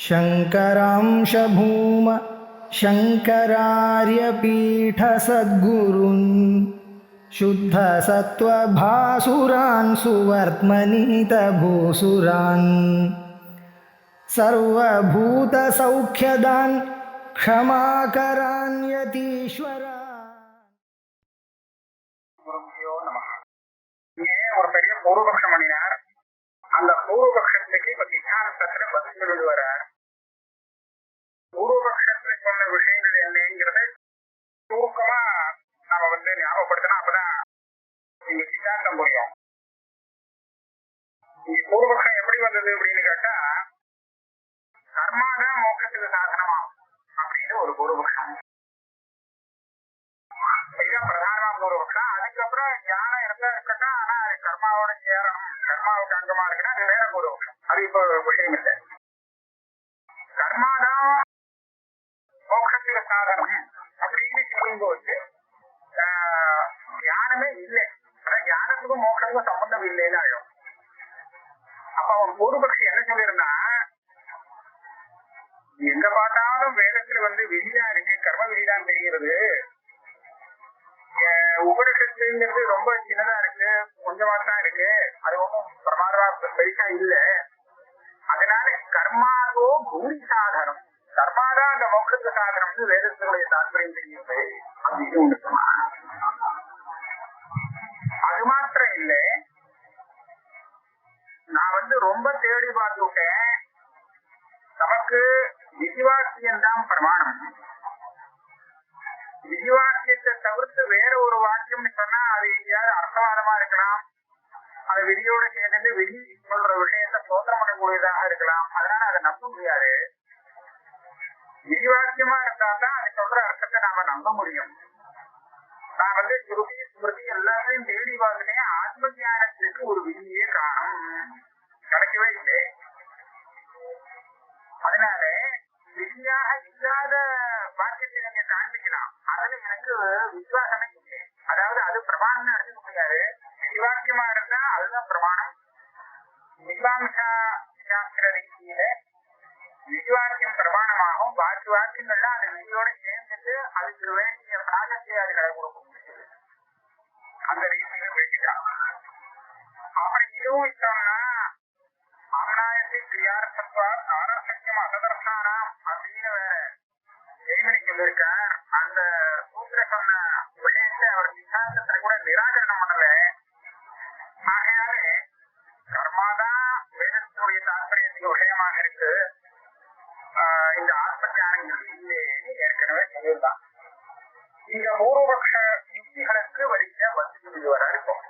शङ्करांश भूम शङ्करार्यपीठसद्गुरून् शुद्धसत्त्वभासुरान् सुवर्त्मनीतभूसुरान् सर्वभूतसौख्यदान् क्षमाकरान् यतीश्वरान्. குருபியோ நமஹ. இங்கே ஒரு பெரிய பூர்வபக்ஷம் பண்ணினார். அந்த பூர்வபக்ஷத்துக்கு இப்ப சித்தாந்தத்துல பதில் சொல்லி வரார். பூர்வபக்ஷத்துல சொன்ன விஷயங்கள் என்னங்கிறத சுருக்கமா நாம ஞாபகப்படுத்தினா அப்பதான் இங்க சித்தாந்தம் புரியும். இங்க பூர்வபக்ஷம் எப்படி வந்தது அப்படின்னு கேட்டா, கர்மாதான் மோட்சத்துக்கு சாதனமா அப்படின்னு ஒரு பூர்வபக்ஷம். இதுதான் பிரதானமா பூர்வபக்ஷம். அதுக்கப்புறம் ஞானம் இருந்தா இருக்கட்டும், ஆனா அது கர்மாவோட சேரணும், கர்மாவுக்கு அங்கமா இருக்குன்னா அது வேற பூர்வபக்ஷம். அது இப்ப விஷயம் இல்லை. கர்மாதான் மோட்சத்துக்கு சாதனம் அப்படின்னு சொல்லும்போது ஞானமே இல்லை, ஞானத்துக்கும் மோட்சத்துக்கும் சம்பந்தம் இல்லைன்னு ஆகும். அப்ப அவன் பூர்வபக்ஷி என்ன சொல்லியிருந்தா, எங்க பார்த்தாலும் வேதத்துல விதிதான் இருக்கு, கர்ம விதிதான் தெரிகிறது. உபனிஷத்துங்கிறது ரொம்ப சின்னதா இருக்கு, கொஞ்சமா தான் இருக்கு, அது ஒன்றும் பிரமாதமா பெருசா இல்ல. அதனால கர்மாவோ பூமி சாதனம், கர்மாதான் அந்த மோட்சத்து சாதனம்னு வேதத்தினுடைய தாற்பயம் தெரியுது அப்படின்னு ஒண்ணு சொன்னா. அது மாத்திரம் இல்ல, நான் ரொம்ப தேடி பார்த்துட்டேன், நமக்கு விதிவாக்கியம் தான் பிரமாணம். விதிவாக்கியத்தை தவிர்த்து வேற ஒரு வாக்கியம்னு சொன்னா அது எங்கேயாவது அர்த்தவாதமா இருக்கலாம், அது விதியோட சேர்ந்து விதி சொல்ற விஷயத்தை சோதனை பண்ணக்கூடியதாக இருக்கலாம். அதனால அதை நம்ப முடியாது. விதிவாக்கியமா இருந்தா தான் அது சொல்ற அர்த்தத்தை நாம நம்ப முடியும். நான் ஸ்ருதி ஸ்மிருதி எல்லாத்தையும் தேடி பார்த்துட்டேன், ஆத்ம ஞானத்திற்கு ஒரு விதியே காணும், கிடைக்கவே இல்லை. அதனால விதியாக இல்லாத வாக்கியத்தை நீங்க காண்பிக்கலாம், அதுல எனக்கு விசுவாசமே இல்லை. அதாவது அது பிரமாணம்னு எடுத்துக்க முடியாது. விதிவாக்கியமா இருந்தா அதுதான் பிரமாணம். மீமாம்சா சாஸ்திர ரீதியில விதிவாக்கியம் பிரமாணமாகும். பாக்கி வாக்கியங்கள்லாம் அந்த விதியோட சேர்ந்துட்டு அதுக்கு வேண்டிய பிராகத்தியாதிகளை கொடுக்க முடியுது. அந்த ரீதியில பேசிட்டான். அப்புறம் இதுவும் சொன்னா ஆம்னாயத்தை கிரியார்த்தத்வா ஆரசத்தியம் அசதர்த்தானாம் அப்படின்னு வேற ஜெய்மணி சொல்லியிருக்கார். அந்த சூத்திர சொன்ன விஷயத்தை அவர் சித்தாந்தத்துல கூட நிராகரணம் பண்ணல. ஆகையாலே கர்மாதான் வேதத்தினுடைய தாற்பயத்துக்கு விஷயமாக இருக்கு, இந்த ஆத்ம ஞானங்கள் இல்லைன்னு ஏற்கனவே சொல்லியிருந்தான். இந்த பூர்வபக்ஷ யுக்திகளுக்கு வரிச சொல்லி வர இருக்கும்.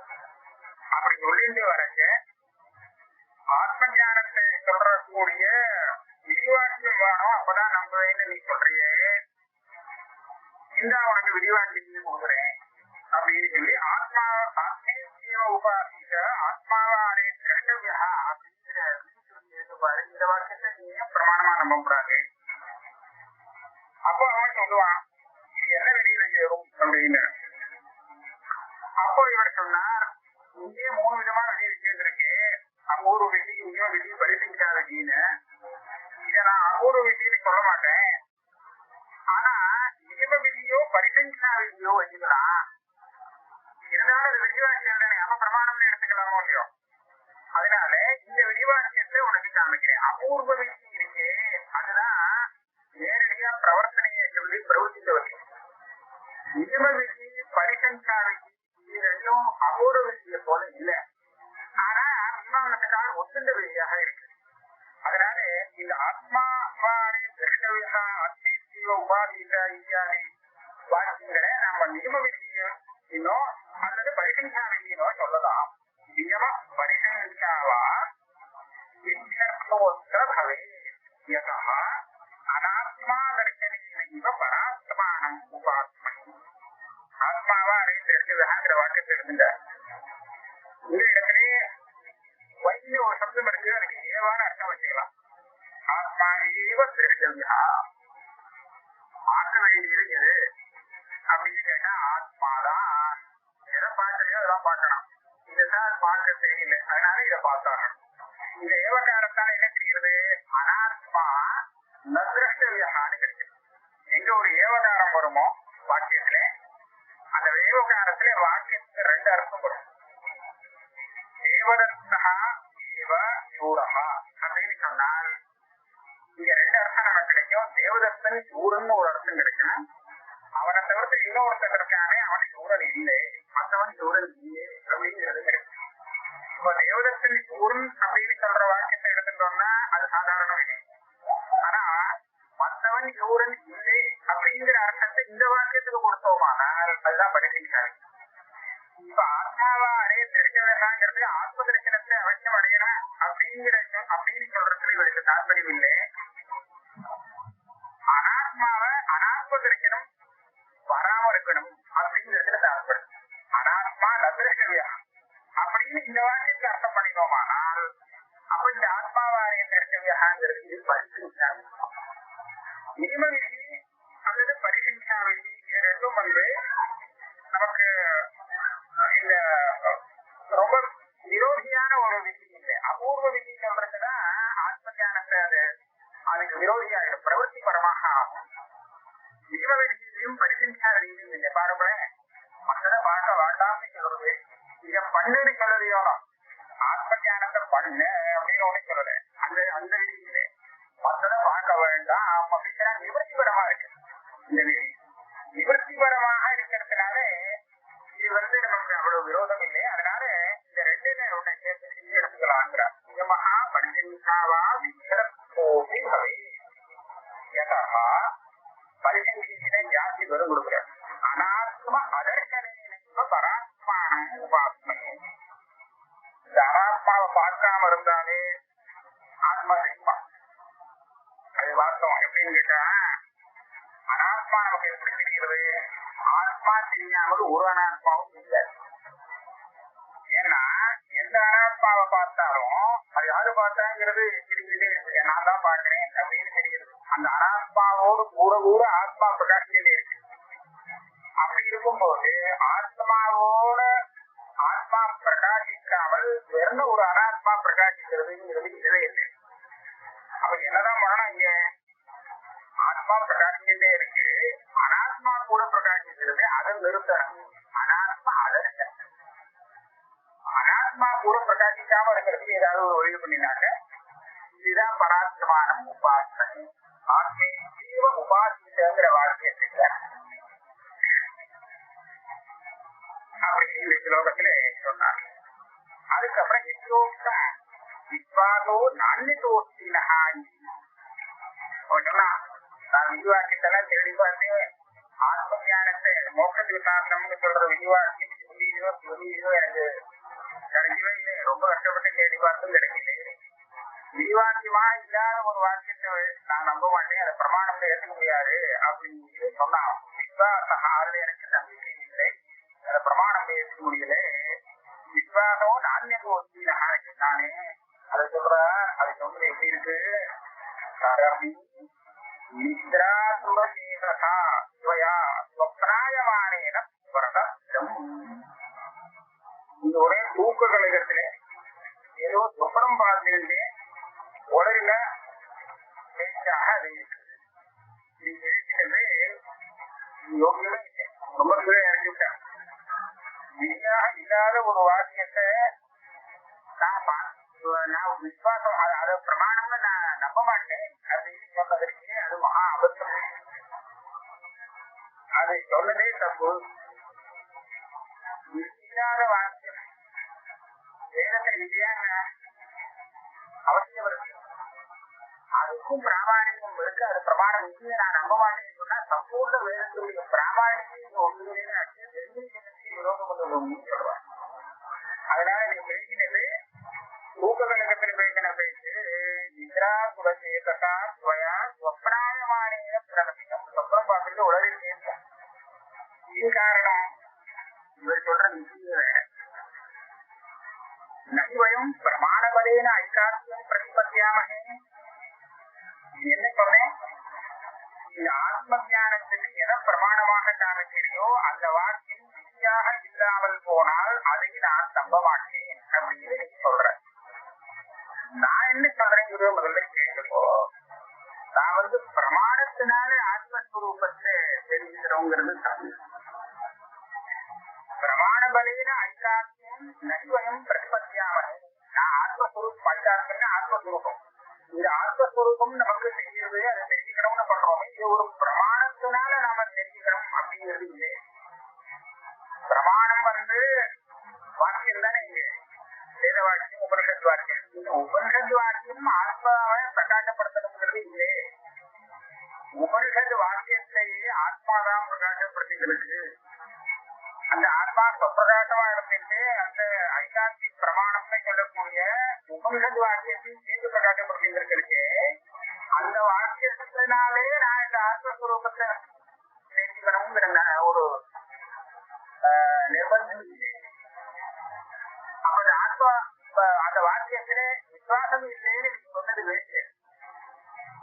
அப்படி சொல்லிட்டு வரச்ச ஆத்ம ஞானத்தை சொல்றக்கூடிய விரிவாக்கியம் வேணும், அப்பதான் நம்புவேன்னு நீ சொல்றியே, இந்த உனக்கு விரிவாக்கியத்தை கொடுக்குறேன் அப்படின்னு சொல்லி ஆத்மா ஆத்மீய உபாசிக்க ஆத்மாவாரே திரட்டவியா அப்படிங்கிற பாரு. இந்த வாக்கியத்தை நீ பிரமாணமா நம்ப கூடாது. அப்போ அவன் சொல்லுவான், இது என்ன வெளியில சேரும் அப்படின்னு. அப்போ இவர் சொன்னார், இங்கே 3 விதமா வெளியே சேர்ந்திருக்கு. அபூர்வ விதி, இங்கேயும் விதி, பரிசீலிக்காத விதின்னு. இதை நான் அபூர்வ விதின்னு சொல்ல மாட்டேன், ஆனா நியம விதியோ பரிசீலிக்கா விதியோ வச்சுக்கலாம். இருந்தாலும் அது விதிவாக்கியம் தானே, அப்ப பிரமாணம்னு எடுத்துக்கலாமோ இல்லையோ. அதனால இந்த விதிவாக்கியத்தை உனக்கு காமிக்கிறேன். அபூர்வ விதி இருக்கே, அதுதான் நேரடியா பிரவர்த்தனையை சொல்லி பிரவர்த்திக்க வைக்கும். நியம விதி, பரிசீலிக்கா விதி, இது ரெண்டும் அபூர்வ விதியை போல இல்லை, ஆனா மீமாம்சக்கால் ஒத்துண்ட விதியாக இருக்கு. அதனால இந்த ஆத்மாவாரே திருஷ்டவியா அத்மீய உபாதிகா இத்தியாதி வாக்கியங்களை நாம நியம விதியினோ அல்லது பரிசீலா விதியினோ சொல்லலாம். நியம பரிசீலாவா வித்யர்த்தோத்தர பவே யதா அனாத்மா தர்சனேன பராத்மானம் உபாத்மனி. ஆத்மாவாரே திருஷ்டவியாங்கிற வாக்கியத்தை எடுத்துட்டார். இந்த இடத்திலே வைத்திய ஒரு சப்தம் இருக்கு, அதுக்கு ஏவான அர்த்தம் வச்சுக்கலாம். ஆத்மா ஏவ திருஷ்டவியா, பார்க்க வேண்டியது எது அப்படின்னு கேட்டா ஆத்மாதான். எதை பார்க்கலையோ அதெல்லாம் பார்க்கணும், இதுதான் பார்க்க தெரியல, அதனால இதை பார்த்தாங்க. இந்த ஏவகாரத்தால் என்ன தெரிகிறது, அனாத்மா வாக்கியத்துக்கு ரெண்டு அர்த்தம் வரும். தேவதத்தா ஏவ சூரஹா அப்படின்னு சொன்னால் இங்க ரெண்டு அர்த்தம் நமக்கு கிடைக்கும். தேவதத்தன் சூரன் ஒரு அர்த்தம் கிடைக்கும். அவனை தவிர்த்து இன்னொருத்தன் இருக்கானே அவன் சூரன் இல்லை, மற்றவன் சூரன் இல்லை அப்படிங்கிறது கிடைக்கும். இப்ப தேவதத்தன் சூரன் அப்படின்னு சொல்ற வாக்கியத்தை எடுத்துட்டோம்னா அது சாதாரண விஷயம். ஆனா மற்றவன் சூரன் இல்லை அப்படிங்கிற அர்த்தத்தை இந்த வாக்கியத்துக்கு கொடுத்தோமானால் அதுதான் பரிசீலிக்காது. இப்ப ஆத்மாவா அடைய திருஷ்டவேதாங்கிறது ஆத்ம தரிசனத்தை அவசியம் அடையணும் அப்படின்னு சொல்றதுல இவருக்கு தாற்பயம் இல்லை. அனாத்மாவை அனாத்ம தரிசனம் வராம இருக்கணும் அப்படிங்கிறதுல தாற்பயம். அனாத்மா நதிருஷ்டவியா அப்படின்னு இந்த வாக்கியத்துக்கு அர்த்தம் பண்ணினோமானால் அப்ப இந்த ஆத்மாவா அடைய திருஷ்டவியாங்கிறது இது பரிசீலிக்காது. நியம விதி அல்லது பரிசீலிக்கா விதி இது ரெண்டும் நமக்கு இந்த ரொம்ப விரோதியான ஒரு விதி இல்லை. அபூர்வ விதி சொல்றதுதான் ஆத்ம தியானத்தை அதுக்கு விரோதியாகிடும், பிரவருத்தி பரமாக ஆகும். நியம விதியிலையும் பரிசீலிக்கா விதியும் இல்லை. பாருங்களேன், மற்றதை பார்க்க வேண்டாம்னு சொல்றது, இத பண்ணுன்னு சொல்றதையோனோ ஆத்ம தியானத்தை பண்ணு அப்படின்னு ஒண்ணு சொல்லல. அந்த விதி இல்லை. மற்றதை பார்க்க வேண்டாம் அப்படின்னா நிவர்த்திபரமா இருக்கு. இந்த விதி நிவர்த்திபரமாக இருக்கிறதுனால இது நமக்கு அவ்வளவு விரோதம் இல்லை. அதனால இந்த ரெண்டுல ஒண்ணு சேர்த்து எடுத்துக்கலாங்கிறார். நியமஹா பரிசங்கியாவா விசரப்போகி பவை யதா பரிசங்கியில ஜாஸ்தி வரும் கொடுக்கிறார். அனாத்ம அதர்சனேன பராத்மானம் உபாத்மனே. இந்த அனாத்மாவை பார்க்காம இருந்தாலே ஆத்மா தெரியுமா? அது வாஸ்தவம். எப்படின்னு கேட்டா அனாத்மா நமக்கு எப்படி தெரிகிறது? ஆத்மா தெரியாமல் ஒரு அனாத்மாவும் தெரியாது. ஏன்னா எந்த அனாத்மாவை பார்த்தாலும் அது யாரு பார்த்தாங்கிறது தெரிஞ்சுட்டே இருக்கு. நான் தான் பார்க்கிறேன் அப்படின்னு தெரியுது. அந்த அனாத்மாவோடு கூட ஆத்மா பிரகாசிலே இருக்கு. அப்படி இருக்கும்போது ஆத்மாவோட ஆத்மா பிரகாசிக்காமல் வெறும் ஒரு அனாத்மா பிரகாசிக்கிறதுங்கிறது இதுவே இல்லை. அப்ப என்னதான் பண்ணணும்? இங்க ஆத்மா பிரகாசிச்சுட்டே இருக்கு, அனாத்மா கூட பிரகாசிக்கிறது, அதை நிறுத்தணும். அனாத்மா அதர்சனம். அனாத்மா கூட பிரகாசிக்காம இருக்கிறதுக்கு ஏதாவது ஒரு வழி பண்ணினாங்க. இதுதான் பராத்மானம் உபாசனை. ஆத்மே ஜீவ உபாசிங்கிற வாக்கியத்துக்கு அப்படின்னு இந்த ஸ்லோகத்துல சொன்னார். அதுக்கப்புறம் எத்தோக்தம் விஸ்வாசோ நான்யதோஸ்தினா சொன்னா, நான் விதிவாக்கியத்தெல்லாம் தேடி பார்த்தேன். ஆத்ம ஞானத்தை மோட்சத்துக்கு சாதனம்னு சொல்ற விதிவாக்கியம் சொல்லியோ எனக்கு கிடைக்கவே இல்லை. ரொம்ப கஷ்டப்பட்டு தேடி பார்த்தும் கிடைக்கல. விதிவாக்கியமா இல்லாத ஒரு வாக்கியத்தை நான் நம்ப மாட்டேன், அதை பிரமாணம்ல ஏற்றுக்க முடியாது அப்படின்னு சொன்னான். விஸ்வாசம் அதுல எனக்கு நம்பிக்கை இல்லை, அதை பிரமாணம் ஏற்றுக்க முடியல. விஸ்வாசம் நான்யதோஸ்தினா நானே அதை சொல்ற. அதை சொன்னது எப்படி இருக்கு? சரபி நித்ரா சுரசேதா ஸ்வயா ஸ்வப்னாயமானேன பிரதம். இந்த ஒரே தூக்க கழகத்துல ஏதோ சொப்பனம் பார்த்துட்டு உலகில பேச்சாக அது இருக்கு. இது பேசுகிறது யோகியமே இல்லை, ரொம்ப கீழே இறக்கி விட்டாங்க. விதியாக இல்லாத ஒரு வாக்கியத்தை நான் விசுவாசம் அதை பிரமாணம்னு நான் நம்ப மாட்டேன் அப்படின்னு சொன்னதற்கு அது மகா அபத்தம். அதை சொன்னதே தப்பு. இல்லாத வாக்கியம் வேதத்தை இல்லையாங்க அவசியம் இருக்கு. அதுக்கும் பிராமணியம் இருக்கு. அது பிரமாணம் இல்லையே நான் நம்ப மாட்டேன்னு சொன்னா சம்பூர்ண வேதத்துடைய பிராமணியம் விரோதம் பண்ணணும்னு சொல்லுவாங்க. அதனால நீ பேசினது தூக்க கழகத்தில் பேசின பேச்சு நித்ரா குலசேகா ஸ்வயா ஸ்வப்னாயமானேன பிரகதிகம். சொப்பனம் பார்த்துட்டு உலகை கேட்போம். இது காரணம் இவர் சொல்ற விஷயம் நைவயம் பிரமாணபலேன ஐகாத்தியம் பிரதிபத்தியாமகே. என்ன சொன்னேன்? இந்த ஆத்ம ஞானத்துக்கு எதை பிரமாணமாக காமிக்கிறையோ அந்த வாக்கியம் விதியாக இல்லாமல் போனால் அதை நான் நம்ப மாட்டேன் அப்படின்னு நீ சொல்ற. நான் என்ன சொல்றேங்கிறத முதல்ல கேட்டுக்கோ. நான் பிரமாணத்தினால ஆத்மஸ்வரூபத்தை தெரிஞ்சுக்கிறோங்கிறது தப்பு. பிரமாண பலேன ஐகாக்கியம் நைவயம் பிரதிபத்தியாமனே. நான் ஆத்மஸ்வரூபம், ஐகாக்கியம்னா ஆத்மஸ்வரூபம். இந்த ஆத்மஸ்வரூபம் நமக்கு தெரியுது, அதை தெரிஞ்சுக்கணும்னு பண்றோமே, இது ஒரு பிரமாணத்தினால நாம தெரிஞ்சுக்கணும் அப்படிங்கிறது இல்லை. பிரமாணம் வாக்கியம் தானே இங்க வேத வாக்கியம், உபனிஷத் வாக்கியம். இந்த உபனிஷத் வாக்கியம் ஆத்மாவை பிரகாசப்படுத்தணுங்கிறது இல்லை. உபனிஷத் வாக்கியத்தையே ஆத்மாதான் பிரகாசப்படுத்திகளுக்கு. அந்த ஆத்மா சொப்பிரகாசமா இருந்துட்டு அந்த ஐகாந்தி பிரமாணம்னு சொல்லக்கூடிய உபனிஷத் வாக்கியத்தையும் சேர்த்து பிரகாசப்படுத்திகளுக்கு அந்த வாக்கியத்தினாலே நான் இந்த ஆத்மஸ்வரூபத்தை தெரிஞ்சுக்கணுங்கிற ஒரு நிர்பந்தம் இல்லை. அப்ப அந்த ஆத்மா அந்த வாக்கியத்திலே விசுவாசம் இல்லைன்னு நீங்க சொன்னது வேறு.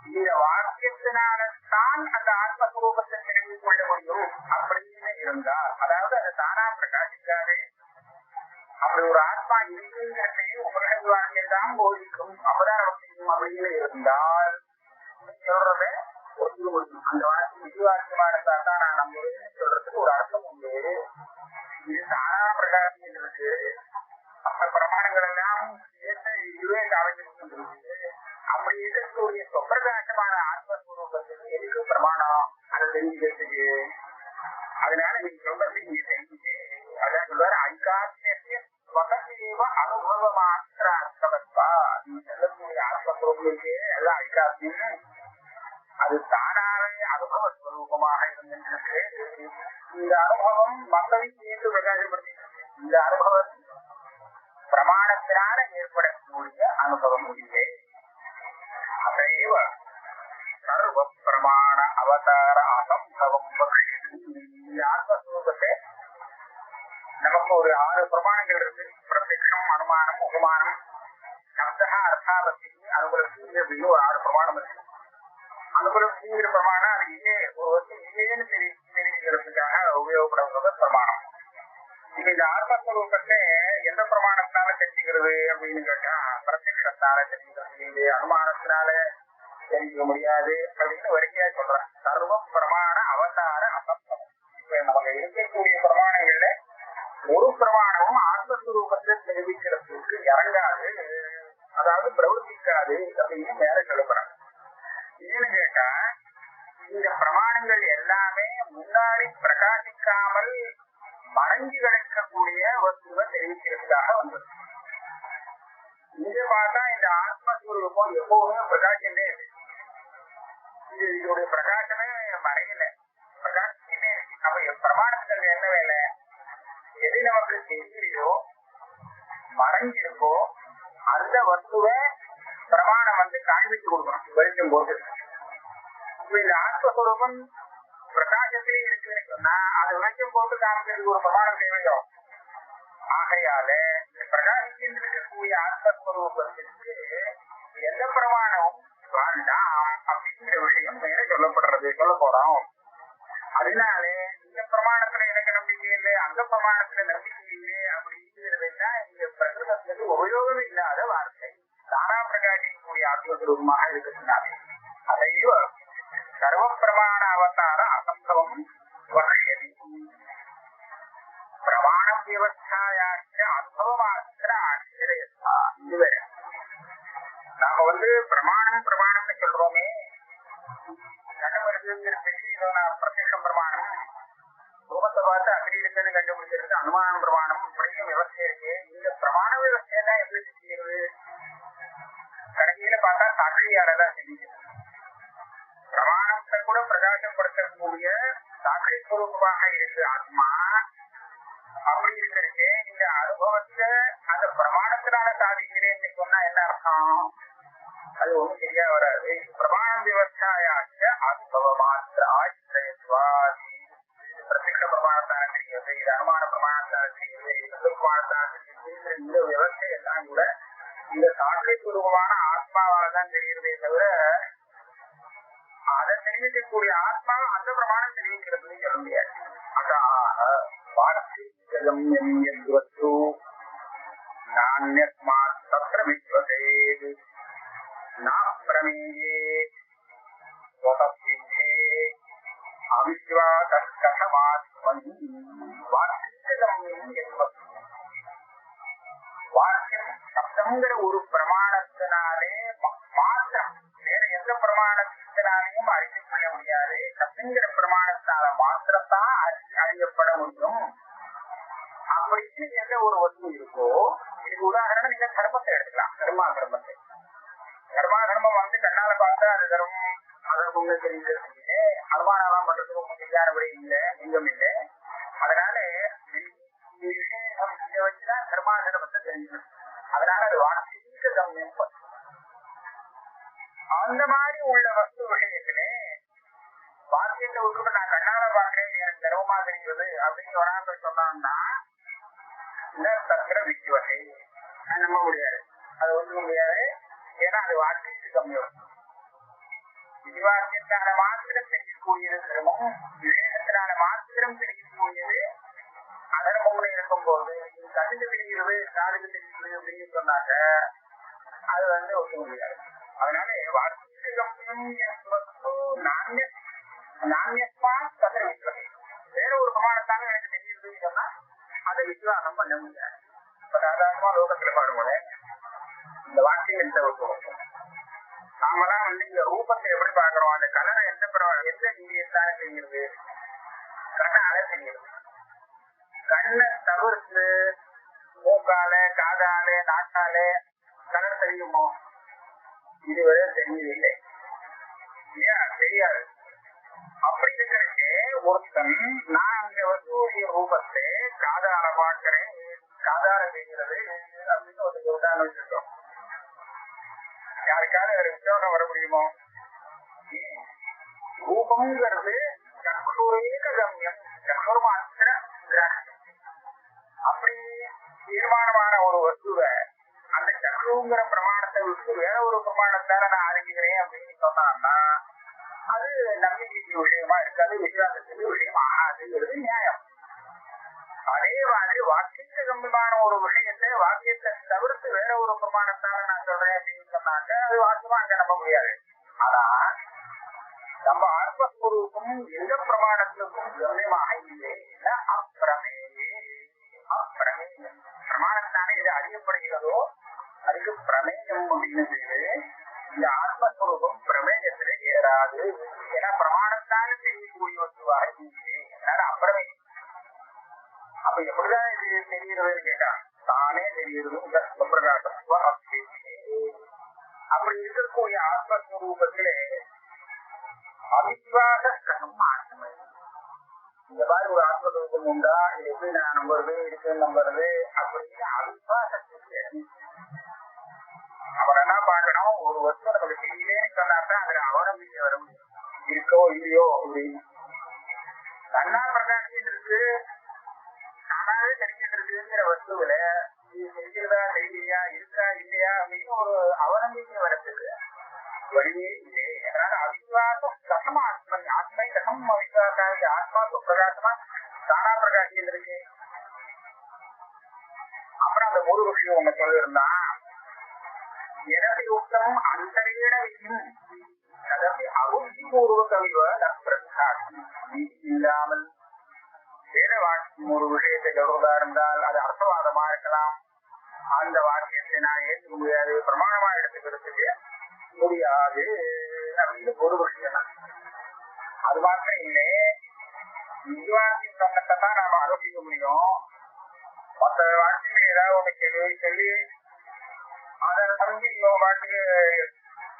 இந்த வாக்கியத்தினால்தான் அந்த ஆத்மஸ்வரூபத்தை தெரிந்து கொள்ள முடியும் அப்படின்னு இருந்தால், அதாவது அது தானா பிரகாசிக்காது. அப்படி ஒரு ஆத்மா இருக்குங்கிறதையும் உபனிஷத் வாக்கியம் தான் போதிக்கும், அப்பதான் நமக்கு தெரியும் அப்படின்னு இருந்தால் சொல்றத ஒத்துக்க முடியும். அந்த வாக்கியம் விசுவாக்கியமா இருந்தா தான் நான் நம்புவேன்னு சொல்றதுக்கு ஒரு அர்த்தம் உண்டு. இது தானா பிரகாசம் இருக்கு. அந்த பிரமாணங்கள் எல்லாம் இதுவே காலத்தில் அப்படி இருக்கக்கூடிய சொப்பிரகாசமான ஆத்மஸ்வரூபத்துக்கு எதுக்கு பிரமாணம், அதை தெரிஞ்சுக்கிறதுக்கு. அதனால நீங்க சொல்றது இங்க தெரிஞ்சுட்டு அதான் சொல்றாரு, ஐகாத்திய ஸ்வதேவ அனுபவ மாத்திர அர்த்தவத்வா. நீ சொல்லக்கூடிய ஆத்மஸ்வரூபத்துக்கு எல்லாம் ஐகாத்தியம் அது தானாவே அனுபவ ஸ்வரூபமாக இருந்திருக்கு. இந்த அனுபவம் மத்தவை சேர்ந்து பிரகாசப்படுத்தி, இந்த அனுபவம் பிரமாணத்தினால ஏற்படக்கூடிய அனுபவம் இல்லை. அதைவ சர்வ பிரமாண அவதார அசம்பவம். இந்த ஆத்மஸ்வரூபத்தை நமக்கு ஒரு 6 பிரமாணங்கள் இருக்கு. பிரத்யக்ஷம், அனுமானம், உபமானம், சப்தா, அர்த்தாவத்தி, அனுபவம் அப்படின்னு ஒரு 6 பிரமாணம் இருக்கு. அனுபவங்கிற பிரமாணம் அது இதே ஒரு இல்லைன்னு தெரிவிக்கிறதுக்காக உபயோகப்படுறது பிரமாணம். இப்ப இந்த ஆத்மஸ்வரூபத்தை எந்த பிரமாணத்தினால தெரிஞ்சுக்கிறது அப்படின்னு கேட்டா, பிரத்யக்ஷத்தால தெரிஞ்சுக்கிறது, அனுமானத்தினால தெரிஞ்சுக்க முடியாது அப்படின்னு வரிசையா சொல்றேன். சர்வ பிரமாண அவதார அசம்பவம். இப்ப நமக்கு இருக்கக்கூடிய பிரமாணங்கள்ல ஒரு பிரமாணமும் ஆத்மஸ்வரூபத்தை தெரிவிக்கிறதுக்கு இறங்காது, அதாவது பிரவர்த்திக்காது அப்படின்னு மேல சொல்லப்படுறாங்க. ஏன்னு கேட்டா, இந்த பிரமாணங்கள் எல்லாமே முன்னாடி பிரகாசிக்காமல் மறைஞ்சு கிடைக்கக்கூடிய வஸ்துவை தெரிவிக்கிறதுக்காக வந்தது. இங்க பார்த்தா இந்த ஆத்மஸ்வரூபம் எப்பவுமே பிரகாசமே இருக்கு. இதோடைய பிரகாசமே மறையல, பிரகாசிச்சுட்டே இருக்கு. அப்ப பிரமாணங்கள் என்ன வேலை, எது நமக்கு தெரியலையோ மறைஞ்சிருக்கோ அந்த வஸ்துவை பிரமாணம் காண்பித்து கொடுக்கணும் வெளிச்சம் போட்டு. இப்ப இந்த ஆத்மஸ்வரூபம் பிரகாசத்திலே இருக்குன்னு சொன்னா அது வெளிச்சம் போட்டு காமிக்கிறதுக்கு ஒரு பிரமாணம் தேவையோ. ஆகையால இந்த பிரகாசித்து இருக்கக்கூடிய ஆத்மஸ்வரூபத்திற்கு எந்த பிரமாணமும் வேண்டாம் அப்படிங்கிற விஷயம் மேல சொல்ல போறோம். அதனால இந்த பிரமாணத்துல எனக்கு நம்பிக்கை இல்லை, அந்த பிரமாணத்துல நம்பிக்கை இல்லை அப்படிங்கிறதுதான் இங்க பிரகிருதத்துக்கு உபயோகம் இல்லாத வார்த்தை. தானா பிரகாசிக்கக்கூடிய ஆத்மஸ்வரூபமாக இருக்கிறதுனால அதையோ சர்வ பிரமாண அவதார அசம்பவம் வகையதி. பிரமாணம் வியவஸ்தாயாச்ச அனுபவ மாத்திர ஆச்சரியத்தா. இதுவரை நாம பிரமாணம்னு சொல்றோமே, கடம் இருக்குங்கிற தெரியுதோ, நான் பிரத்யக்ஷம் பிரமாணம், ரூபத்தை பார்த்து அக்னி இருக்குன்னு கண்டுபிடிச்சிருக்கு, அனுமானம் பிரமாணம் இப்படியும் விவசாயம் இருக்கு. இந்த பிரமாண விவசாயம் எப்படி செய்யறது? கடைசியில பார்த்தா சாட்சியாலதான் சிந்திக்கிறது. பிரமாணத்தை கூட பிரகாசப்படுத்தக்கூடிய சாட்சி ஸ்வரூபமாக இருக்கு ஆத்மா. அப்படி இருக்கிறது இந்த அனுபவத்தை அந்த பிரமாணத்தினால சாதிக்கிறேன்னு சொன்னா என்ன அர்த்தம்? அது ஒண்ணும் சரியா வராது. பிரமாணம் விவசாயாச்ச அனுபவ மாத்திர ஆசிரியத்வாதி. பிரத்யக்ஷ பிரமாணத்தான தெரிகிறது, இது அனுமான பிரமாணத்தான தெரிகிறது, இது பிரமாணத்தான தெரிகிறது. இந்த விவசாய எல்லாம் கூட இந்த சாட்சி ஸ்வரூபமான ஆத்மாவால்தான் தெரிகிறதே தவிர அதை தெரிவிக்கக்கூடிய ஆத்மா அந்த பிரமாணம் தெரிவிக்கிறதுன்னு சொல்ல முடியாது. அதாக வார்த்திகம் என்வஸ்து நான்யஸ்மாத் தத்ர விஸ்வசேத் நாப்ரமேயே ஸ்வதஸ்வித்தே அவிஸ்வாச கதமாத்மனி. வார்த்திகம் பிரமாணத்தினாலையும் அறிந்து கொள்ள முடியாது. சத்துங்கிற பிரமாணத்தால மாத்திரத்தான் அறியப்பட முடியும். அப்படின்னு எந்த ஒரு வஸ்து இருக்கோ, இதுக்கு உதாரணம் நீங்க தர்மத்தை எடுத்துக்கலாம். தர்மா தர்மத்தை தர்மம் வந்து கண்ணால பார்த்தா அது தர்மம் அதற்கு தெரிகிறது இல்லை. அனுமானம் பண்றதுக்கு உங்களுக்கு தெரியாதபடி இல்லை, லிங்கம் இல்லை. அதனால இதை வச்சுதான் தர்மாதர்மத்தை தெரிஞ்சுக்கணும். அதனால அது வார்த்தீக கம்யம். அந்த மாதிரி உள்ள வஸ்து விஷயத்திலே வாக்கியத்தை விட்டு நான் கண்ணால பாக்குறேன் எனக்கு கர்வமா தெரிகிறது அப்படின்னு வராத சொன்னான்னா தத்திர விசுவகை நம்ப முடியாது, அது ஒத்துக்க முடியாது. ஏன்னா அது வாக்கியத்து கம்மியம். விவாக்கியத்தான மாத்திரம் தெரியக்கூடியது சிரமம், விசேஷத்தினால மாத்திரம் தெரியக்கூடியது அதர்மம்னு இருக்கும்போது கண்ணுக்கு தெரிகிறது காதுக்கு தெரிகிறது அப்படின்னு சொன்னாக்க அது வந்து ஒத்துக்க முடியாது. அதனால வாக்கிய கம்மியம் நானியஸ்மா தத்திர விசுவகை. வேற ஒரு பிரமாணத்தால எனக்கு தெரியுதுன்னு சொன்னா அதை விசுவாசம் பண்ண முடியாது. இப்ப சாதாரணமா லோகத்துல பாடும்போது இந்த வாக்கியம் நாமெல்லாம் வந்து இந்த ரூபத்தை எப்படி பாக்குறோம், அந்த கலரை எந்த இந்தியத்தால தெரியுது, கண்ணால தெரியுது. கண்ணை தவிர்த்து மூக்கால காதால நாட்டால கலர் தெரியுமோ? இதுவரை தெரியவில்லை இல்லையா, தெரியாது. அப்படி இருக்கிறது ஒருத்தன் நான் அங்க வசூரிய ரூபத்தை காதால பார்க்கிறேன், காதால தெரிகிறது அப்படின்னு ஒரு உதாரணம் வச்சிருக்கோம். யாருக்காவது ஒரு வித்தியாசம் வர முடியுமோ? ரூபம்ங்கிறது சக்ஷுரேக கம்யம், சக்ஷுர் மாத்திர கிரகம். அப்படி தீர்மானமான ஒரு வஸ்துவை அந்த சக்ஷுங்கிற பிரமாணத்தை விட்டு வேற ஒரு பிரமாணத்தால நான் அறிஞ்சுக்கிறேன் அப்படின்னு சொன்னான்னா அது நம்பிக்கைக்கு விஷயமா இருக்காது, விசுவாசத்துக்கு விஷயம் ஆகாதுங்கிறது நியாயம். அதே மாதிரி வாக்கியத்து கம்பமான ஒரு விஷயத்தை வாக்கியத்தை தவிர்த்து வேற ஒரு பிரமாணத்தால நான் சொல்றேன் அப்படின்னு சொன்னாக்க அது வாக்கியமா அங்க நம்ப முடியாது. ஆனா நம்ம ஆத்மஸ்வரூபம் எந்த பிரமாணத்துக்கும் கவனமாக இல்லை. அப்பிரமேயே அப்பிரமேயம், பிரமாணத்தானே எது அறியப்படுகிறதோ அதுக்கு பிரமேயம் அப்படின்னு பேரு. இந்த ஆத்மஸ்வரூபம் பிரமேயத்துல ஏறாது. ஏன்னா பிரமாணத்தான தெரியக்கூடிய வஸ்துவாக இல்லை. அதனால அப்பிரமேயம். அப்ப எப்படிதான் இது தெரிகிறதுன்னு கேட்டா தானே தெரிகிறது. அப்படி இருக்கக்கூடிய ஆத்மஸ்வரூபத்திலே அவிஸ்வாச ஆத்மை. இந்த மாதிரி ஒரு ஆத்மஸ்வரூபம் உண்டா, இது எப்படி நான் நம்புறது, இருக்குன்னு நம்புறது அப்படின்னு அவிஸ்வாசத்துக்கு அவன் என்ன பார்க்கணும், ஒரு வஸ்து நமக்கு தெரியலேன்னு சொன்னாதான் அதுல அவநம்பிக்கை வர முடியும். இருக்கோ இல்லையோ அப்படின்னு கண்ணா பிரகாசின்னு இருக்கு, தானாவே தெரிஞ்சிட்டு இருக்குங்கிற வஸ்துவில இது தெரிகிறதா தெரியலையா, இருக்கா இல்லையா அப்படின்னு ஒரு அவநம்பிக்கை வரத்துக்கு வழியே இல்லை. அதனால அவிஸ்வாசம் கசம் ஆத்மன், ஆத்மை கசம் அவிஸ்வாசா, ஆத்மா சுப்பிரகாசமா தானா பிரகாசின்னு இருக்கு. அப்புறம் அந்த ஒரு விஷயம் ஒண்ணு சொல்லியிருந்தான், எதற்கு யுக்தம் அந்தரேன விதியும் அதற்கு அபுத்திபூர்வ கவிவ இல்லாமல் வேற வாக்கியம் ஒரு விஷயத்தை கருதா இருந்தால் அது அர்த்தவாதமா இருக்கலாம். அந்த வாக்கியத்தை நான் ஏற்றுக்க முடியாது, பிரமாணமா எடுத்துக்கிறதுக்கு முடியாது அப்படின்னு ஒரு விஷயம். அது மாத்திரம் இல்லை, விசுவாசின் சொன்னத்தை தான் நாம அனுப்பிக்க முடியும். மற்ற வாக்கியங்கள் ஏதாவது ஒண்ணு சொல்லி அதை நம்பி பாட்டுக்கு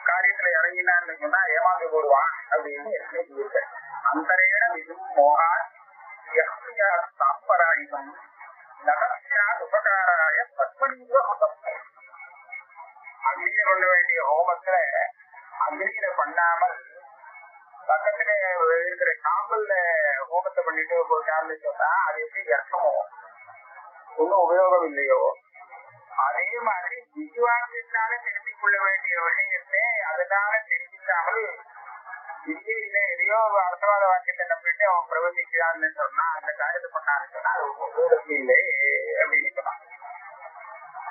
காரியத்துல இறங்கினான்னு சொன்னா ஏமாந்து போடுவான் அப்படின்னு சொல்லியிருக்கேன். அந்தரேன விதும் மோகா சாம்பராயிகம் நகர்ச்சியால் உபகாராய பத்மனிவ ஹோமம். அக்னியில கொள்ள வேண்டிய ஹோமத்துல அக்னியில பண்ணாமல் பக்கத்துல இருக்கிற சாம்பல்ல ஹோமத்தை பண்ணிட்டு போயிட்டான்னு சொன்னா அது எப்படி அர்த்தமோ, ஒன்னும் உபயோகம் இல்லையோ, அதே மாதிரி விசுவாசத்தினால தெரிவித்துக் கொள்ள வேண்டிய விஷயத்தை அதனால தெரிவிக்காமல் இதே இல்லை எதையோ அர்த்தவாத வாக்கியத்தை நம்பிட்டு அவன் பிரவர்த்திக்கிறான்னு சொன்னா அந்த காரியத்தை பண்ணான்னு சொன்னா அது உபயோகம் இல்லை அப்படின்னு சொன்னான்.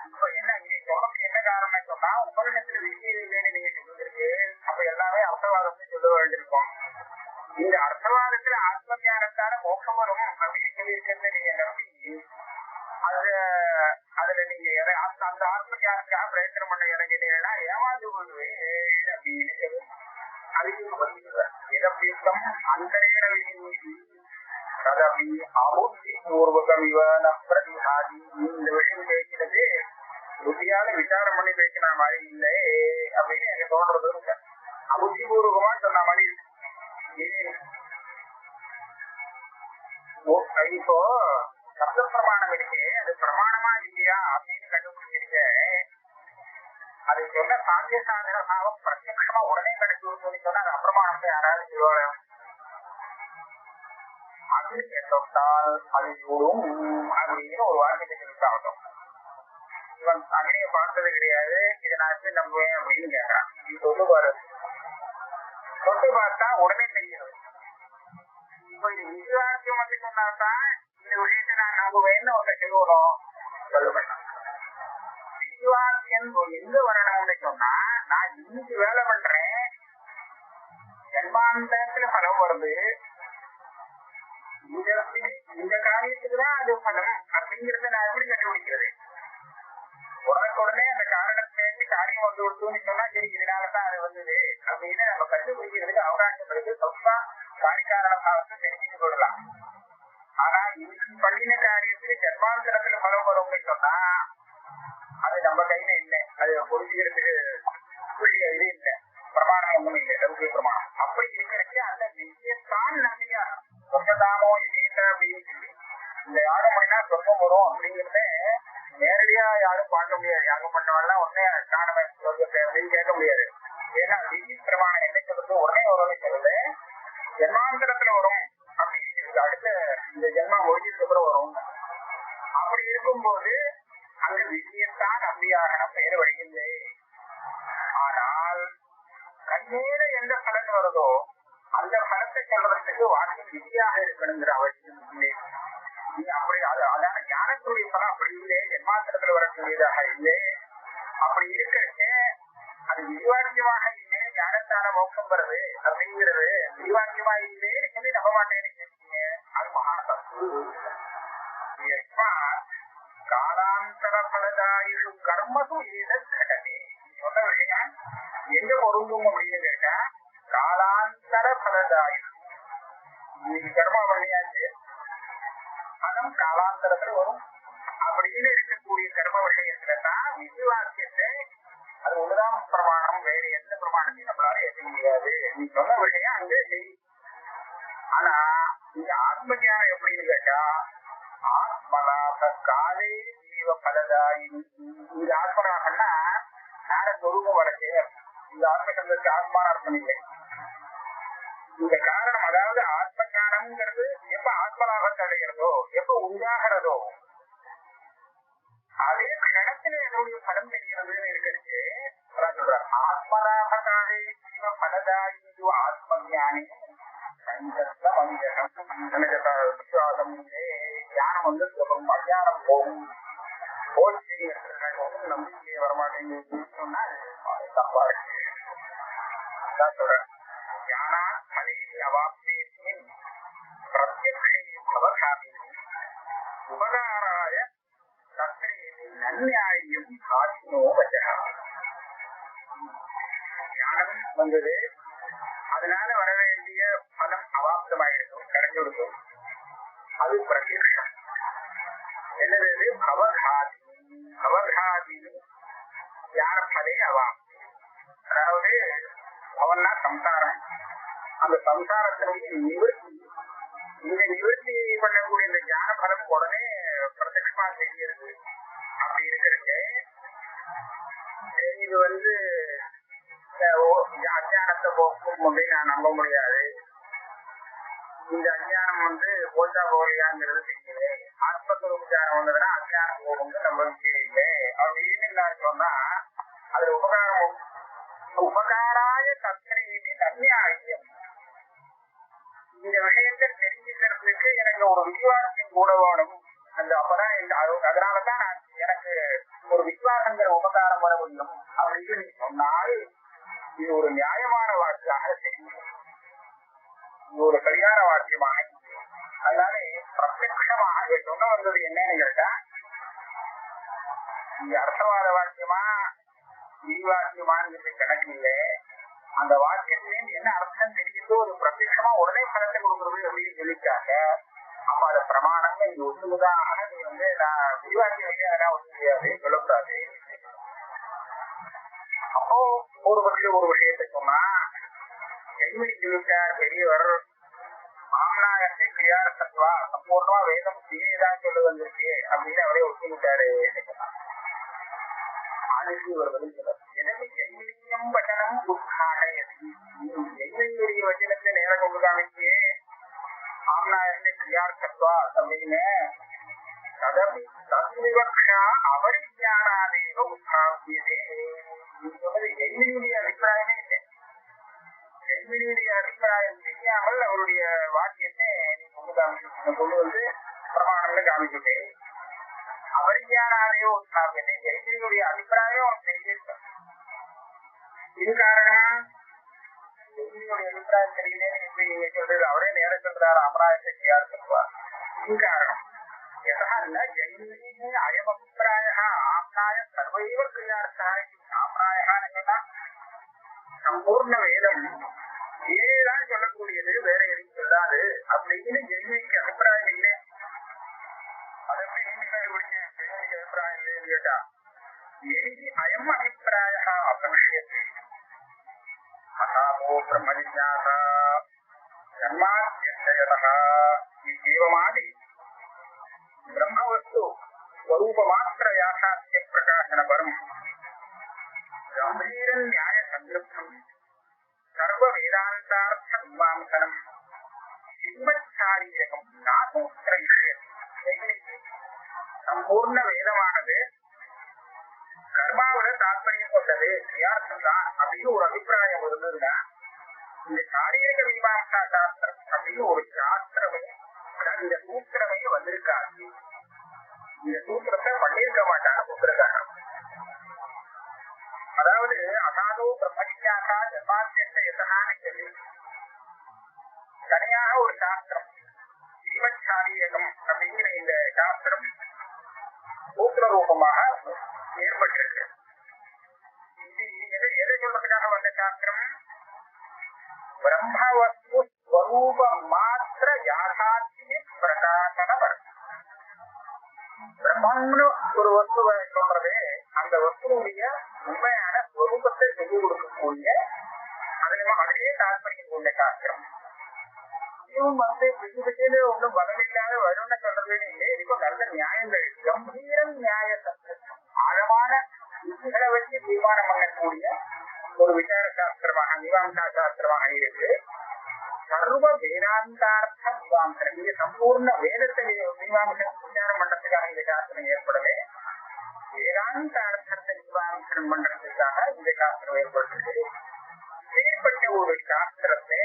இப்ப என்ன இங்க சொல்றதுக்கு என்ன காரணம் சொன்னா, உபகரணத்துல விஷயம் இல்லைன்னு நீங்க சொல்லிருக்கு, அப்ப எல்லாமே அர்த்தவாதம்னு சொல்ல வேண்டியிருக்கும். இந்த அர்த்தவாதத்துல ஆத்ம ஞானத்தால மோட்சம் வரும் அப்படின்னு சொல்லியிருக்கிறது நீங்க நம்பி அதுல நீங்க அந்த ஆத்ம ஞானத்துக்காக பிரயத்தனம் பண்ண இறங்கினீங்கன்னா ஏமாந்து கொள்வேன் அப்படின்னு அதுக்கு பதில் எதப்பீத்தம் அந்தரேன ததபி அபுத்தி பூர்வகமிவ பிரதிஹாதி. இந்த விஷயம் பேசினது புத்தியால விசாரம் பண்ணி பேசின மாதிரி இல்லை அப்படின்னு எனக்கு தோன்றது. அபுத்தி பூர்வகமா சொன்ன மாதிரி இப்போ சப்த பிரமாணம் இருக்கு, அது பிரமாணமா இல்லையா அப்படின்னு கண்டுபிடிச்சிருக்க. அது சொன்ன சாத்திய சாதன பாவம் பிரத்யமா உடனே கிடைச்சு விடுன்னு சொன்னா அது அப்பிரமாணத்தை யாராவது சொல்லுவாங்க. அது தொட்டால் அது கூடும் அப்படின்னு ஒரு வார்த்தைக்கு சொல்லிட்டாகட்டும். இவன் அக்னியை பார்த்தது கிடையாது, இதை நான் எப்படி நம்புவேன் அப்படின்னு கேட்கறான். நீ தொட்டு பாரு, தொட்டு பார்த்தா உடனே தெரிகிறது. இப்ப இது விசுவாசியம் வந்து சொன்னால்தான் இந்த விஷயத்தை நான் நம்புவேன்னு ஒருத்த சொல்லுவோம். சொல்ல வேண்டாம். விசுவாசியம் எங்க வரணும்னு சொன்னா, நான் இன்னைக்கு வேலை பண்றேன், ஜன்மாந்தரத்துல பலம் வருது, இந்த காரியத்துக்குதான் அது பலம் அப்படிங்கறத நான் எப்படி கண்டுபிடிக்கிறது? உடனே அந்த காரணத்திலேருந்து காரியம் வந்து விடுத்துன்னு சொன்னா சரி இதனாலதான் அது வந்தது அப்படின்னு நம்ம கண்டுபிடிக்கிறதுக்கு அவகாசம் இருக்கு. சொத்தா காரிகாரண பாவத்தை தெரிஞ்சுட்டு கொள்ளலாம். ஆனா இன்னைக்கு பண்ணின காரியத்துக்கு ஜன்மாந்தரத்துல பலம் வரும்னு சொன்னா அது நம்ம கையில இல்லை. அது புரிஞ்சுக்கிறதுக்கு இது இல்லை, பிரமாணம் ஒண்ணும் இல்லை, லௌகிக பிரமாணம். அப்படி இருக்கிறதுக்கு அந்த விஷயத்தான் நம்பியா சொர்க்கதாமோ இதேதா அப்படின்னு சொல்லி இந்த யாகம் பண்ணினா சொர்க்கம் வரும் அப்படிங்கிறத நேரடியா யாரும் பார்க்க முடியாது. யாகம் பண்ணவாள்லாம் உடனே காணமே சொர்க்கத்தை அப்படின்னு கேட்க முடியாது. ஏன்னா விதி பிரமாணம் என்ன சொல்றது, உடனே வரும்னு சொல்றது ஜென்மாந்தரத்துல வரும் அப்படின்னு சொல்லுது. அடுத்த இந்த ஜென்மா முடிஞ்சதுக்கு அப்புறம் வரும். அப்படி இருக்கும்போது அந்த விதியத்தான் நம்பியாக பெயர் வழியில்லை. ஆனால் கண்ணேல எந்த பலன் வருதோ அந்த பலத்தை சொல்றதுக்கு வாக்கியம் விதியாக இருக்கணுங்கிற அவசியம் இல்லை. நீ அப்படி அதான ஞானத்துடைய பலம் அப்படி இல்லை, ஜென்மாந்திரத்துல வரக்கூடியதாக இல்லை. அப்படி இருக்கிறது அது விரிவாக்கியமாக இல்லை, ஞானத்தான மோட்சம் வருது அப்படிங்கிறது விரிவாக்கியமா இல்லைன்னு சொல்லி நம்ப மாட்டேன்னு கேட்டீங்க. அது மகானதம். காலாந்தர பலதாயுஷு கர்மது ஏதே சொன்ன விஷயம் எங்க பொருந்தும் அப்படின்னு கேட்டா, காலாந்தர பலதாயுஷு இன்னைக்கு கர்மா பண்ணியாச்சு, பலம் காலாந்தரத்துல வரும் அப்படின்னு இருக்கக்கூடிய கர்ம விஷயத்துலதான் விசுவாசியத்தை அது ஒண்ணுதான் பிரமாணம், வேற எந்த பிரமாணத்தையும் நம்மளால ஏற்க முடியாது. நீ சொன்ன விஷயம் அங்கே செய். ஆனா இந்த ஆத்ம ஞானம் எப்படின்னு கேட்டா, ஆத்மலாப காலே ஜீவ பலதாயி. இந்த ஆத்மலாகன்னா நாட சொரூபம் வரைச்சு இந்த ஆத்மசந்தத்துக்கு ஆத்மான அர்த்தம் இல்லை. இந்த காரணம், அதாவது ஆத்ம ஞானம்ங்கிறது எப்ப ஆத்மலாபத்தை அடைகிறதோ, எப்ப உண்டாகிறதோ அதே கணத்துல என்னுடைய பலம் தெரிகிறதுன்னு இருக்கிறது. அதான் சொல்றார், ஆத்மலாபகாலே ஜீவ பலதாயி ஆத்ம ஞானி விசுவாசம். ஞானம் வந்து சொல்லும், அஜானம் போகும், போச்சு நம்பிக்கையை வரமாட்டேங்குது சொன்னா தப்பா இருக்கு. அதான் சொல்றேன், ஞானா பலே அவாப்தேன் பிரத்யக்ஷே பவகாமினி உபகாராய தத்ரேதி நன்யாயம் காதினோ வஜஹா. ஞானம் வந்தது, அதனால வர வேண்டிய பலம் அவாப்தமாயிருக்கும், கிடைச்சிருக்கும். அது பிரத்யக்ஷம். என்னது? பவகாதி. பவகாதி ஞான பலே அவாப்தி. அதாவது அவன்னா சம்சாரம், அந்த சம்சாரத்தினுடைய நிவர்த்தி. இந்த நிவர்த்தி பண்ணக்கூடிய இந்த ஞான பலம் உடனே பிரத்யட்சமா தெரிகிறது. அப்படி இருக்கிறது இது வந்து அஜானத்தை போக்கும் அப்படின்னு நான் நம்ப முடியாது. இந்த அஜானம் வந்து போச்சா போகலையாங்கிறது தெரியல. ஆத்மஸ்வரூப ஞானம் வந்ததுன்னா அஜானம் போகுங்க நம்பிக்கை இல்லை அப்படின்னு நான் சொன்னா அது உபகாரம். உபகாராய தத்ரேதி நன்யாயம். இந்த விஷயத்தை தெரிஞ்சுக்கிறதுக்கு எனக்கு ஒரு விசுவாசம் கூட வேணும். அந்த அப்பதான் அதனாலதான் நான் எனக்கு ஒரு விசுவாசங்கிற உபகாரம் வர முடியும் அப்படின்னு நீ சொன்னால் இது ஒரு நியாயமான வார்த்தையாக தெரியும், ஒரு சரியான வாக்கியமாக. அதனால பிரத்யட்சமாக சொன்ன வந்தது என்னன்னு கேட்டா, இங்க அர்த்தவாத வாக்கியமா விரிவாக்கியமாங்கிறது கணக்கு இல்லை. அந்த வாக்கியத்திலேருந்து என்ன அர்த்தம் தெரியுதோ ஒரு பிரத்யட்சமா உடனே பலத்தை கொடுக்குறது அப்படின்னு சொல்லிட்டாங்க. அப்ப அத பிரமாணம் இங்க ஒண்ணுதான். நீ நான் விரிவாக்கி வைக்க அதெல்லாம் ஒண்ணு முடியாது, சொல்லக்கூடாது. அப்போ ஒரு பட்சம் ஒரு விஷயத்தை சொன்னா ஜெய்மினி சொல்லிட்டார் பெரியவர், ஆம்நாயத்தை கிரியார்த்தத்வா சம்பூர்ணமா வேதம் தீயதான் சொல்ல வந்திருக்கு அப்படின்னு அவரே ஒத்துக்கிட்டாரு. அதுக்கு இவர் பதில் சொல்றார், எனவே ஜெய்மினியம் வச்சனம் உத்காரயதி. ஜெய்மினியுடைய வச்சனத்தை நேரம் கொண்டு காமிச்சு ஆம்நாயத்தை கிரியார்த்தத்வா அப்படின்னு ததபி தத்விவக்ஷா அபரிஞானாதேவ உத்காவியதே. ஜெய்மினியுடைய அபிப்பிராயமே இல்லை. ஜெய்மினியுடைய அபிப்பிராயம் தெரியாமல் அவருடைய வாக்கியத்தை நீ கொண்டு வந்து பிரமாணம்னு காமிச்சுட்டேன். அபரிஞானாதேவ உத்காவியதே. ஜெய்மினியுடைய அபிப்பிராயம் தெரியல. இது காரணம் ஜெய்மினியுடைய அபிப்பிராயம் தெரியலேன்னு எப்படி நீங்க சொல்றது? அவரே நேரம் சொல்றாரு அமராயத்தை யார் சொல்லுவார். இது காரணம் ஜெய்மினி அயம் அபிப்பிராய ஆம்நாய சர்வைவ கிரியார்த்தா. ஆம்நாயன்னா சம்பூர்ண வேதம் இதேதான் சொல்லக்கூடியது, வேற எதுவும் சொல்லாது அப்படின்னு ஜெய்மினிக்கு அபிப்பிராயம் இல்லை. அது எப்படி நீங்க கண்டுபிடிச்சு ஜெய்மினிக்கு அபிப்பிராயம் இல்லைன்னு கேட்டா, எரி அயம் அபிப்பிராய அபிஷயத்து அசாவோ பிரம்ம ஜிஞாசா ஜன்மாத்யதா இவமாதி பிரம்மவஸ்து ஸ்வரூபமாத்திர யாசாத்திய பிரகாசன பரம் கம்பீர நியாய சந்திருப்தம் சர்வ வேதாந்தார்த்த மீமாம்சனம் சிம்மச்சாரீரகம் நாசூத்திர விஷயம். சம்பூர்ண வேதமானது கர்மாவோட தாற்பயம் கொண்டது, கிரியார்த்தம் தான் அப்படின்னு ஒரு அபிப்பிராயம் இருந்ததுன்னா, இந்த சாரீரக மீமாம்சா சாஸ்திரம் அப்படின்னு ஒரு சாஸ்திரமே, இந்த சூத்திரமே வந்திருக்காது. இந்த சூத்திரத்தை பண்ணியிருக்க மாட்டாங்க புத்திரக்காரன். அதாவது அசாதோ பிரம்மஜிஞாசா ஜன்மாத்யன்னு சொல்லி தனியாக ஒரு சாஸ்திரம் ஜீவச்சாரீரகம் அப்படிங்கிற இந்த சாஸ்திரம் சூத்திர ரூபமாக ஏற்பட்டிருக்கு. இது எதை சொல்றதுக்காக வந்த சாஸ்திரம்? பிரம்மவஸ்து ஸ்வரூப மாத்திர யாதாத்மிய பிரகாசன வரும். பிரம்மன்னு ஒரு வஸ்துவை சொல்றதே அந்த வஸ்துடைய உண்மையான ஸ்வரூபத்தை சொல்லி கொடுக்கக்கூடிய அதிலேயே தாற்பயம் கொண்ட சாஸ்திரம். இவன் பிடிச்சிட்டு ஒன்றும் பலம் இல்லாத வரும்னு சொல்றது இல்லை. இதுக்கும் நல்ல நியாயங்கள், கம்பீரம் நியாய சத்தியம், ஆழமான யுக்திகளை வச்சு தீர்மானம் பண்ணக்கூடிய ஒரு விசார சாஸ்திரமாக மீமாம்சா சாஸ்திரமாக இருக்கு. சர்வ வேதாந்தார்த்த மீமாம்சனம், இது சம்பூர்ண வேதத்தை மீமாம்சனம் விசாரம் பண்றதுக்காக இந்த சாஸ்திரம் ஏற்படவே, வேதாந்தார்த்தத்தை மீமாம்சனம் பண்றதுக்காக இந்த சாஸ்திரம் ஏற்பட்டிருக்கு. ஏற்பட்ட ஒரு சாஸ்திரத்தை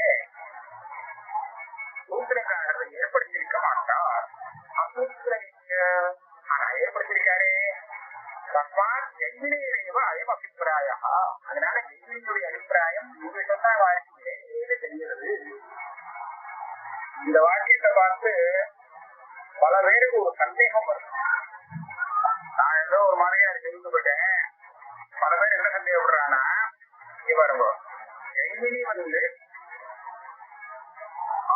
சூத்திரக்காரர் ஏற்படுத்தியிருக்க மாட்டார். ஆனா ஏற்படுத்தியிருக்காரு. தஸ்மாத் ஜெய்மினியேவ அயம் அபிப்பிராய. அதனால ஜெய்மினியுடைய அபிப்பிராயம் நீங்க சொன்ன வாழ்க்கையிலே தெரிகிறது. இந்த வாக்கியத்தை பார்த்து பல பேருக்கு ஒரு சந்தேகம் வரும். நான் ஏதோ ஒரு மாதிரியா தெரிவிக்கப்பட்டேன். பல பேர் என்ன சந்தேகப்படுறாங்கன்னா, இவருங்க ஜெய்மினி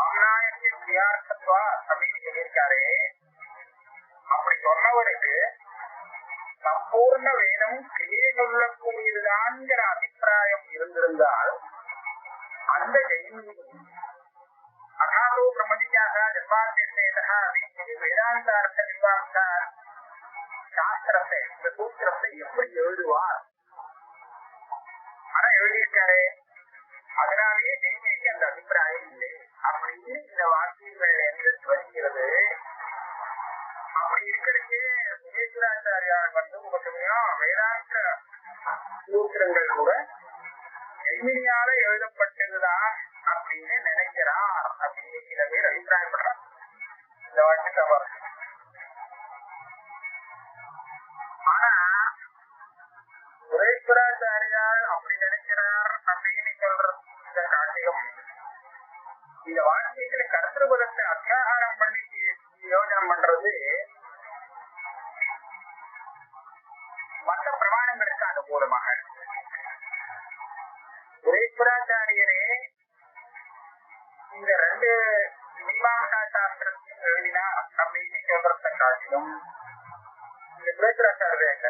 ஆம்நாயத்திய கிரியார்த்தத்வா அப்படின்னு சொல்லியிருக்காரு. அப்படி சொன்னவருக்கு சம்பூர்ண வேதம் கிரியை சொல்லக்கூடியதுதான்ங்கிற அபிப்பிராயம் இருந்திருந்தால் அந்த ஜெய்மினி அகாதோ பிரம்மஜிஞாசா ஜன்மாத்யதா அப்படின்னு சொல்லி வேதாந்தார்த்த மீமாம்சா சாஸ்திரத்தை, இந்த சூத்திரத்தை எப்படி எழுதுவார்? ஆனா எழுதியிருக்காரு. அதனாலேயே ஜெய்மினிக்கு அந்த அபிப்பிராயம் இல்லை அப்படின்னு இந்த வாக்கியங்கள் என்று வருகிறது. அப்படி இருக்கிறதுக்கு சுரேஸ்வராச்சாரியார் ஒரு சமயம் வேதாந்த சூத்திரங்கள் கூட ஜெய்மினியால எழுதப்பட்டதுதான் அப்படின்னு நினைக்கிறார் அப்படின்னு சில பேர் அபிப்பிராயப்படுறார். இந்த வாக்கியத்தை பாருங்க. ஆனா சுரேஸ்வராச்சாரியார் அப்படி நினைக்கிறார் அப்படின்னு சொல்ற காட்டிலும் இந்த வாக்கியத்துல கர்த்தபதத்தை அத்தியாகாரம் பண்ணி யோஜனம் பண்றது மற்ற பிரமாணங்களுக்கு அனுகூலமாக. சுரேஸ்வராச்சாரிய காட்டிலும் இந்த பேசுறாச்சாரே இல்ல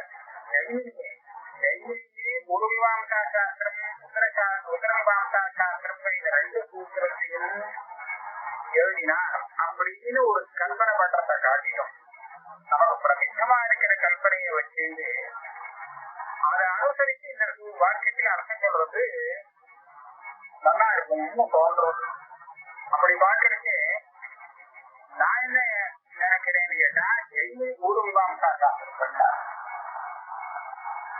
ஜெய்மினியே குரு மீமாம்சா சாஸ்திரம் உத்தர மீமாம்சா சாஸ்திரம் இந்த ரெண்டு சூத்திரத்தையும் எழுதினார் அப்படின்னு ஒரு கல்பனை பண்றத காட்டிலும் நமக்கு பிரசித்தமா இருக்கிற கல்பனையை வச்சு அதை அனுசரிச்சு இந்த வாக்கியத்தில் அர்த்தம் சொல்றது நல்லா இருக்கும்னு தோன்றது. அப்படி பாக்குறதுக்கு நான் என்ன நினைக்கிறேன்னு கேட்டா ஜெய்மினி குரு மீமாம்சா சாஸ்திரம் பண்ணார்,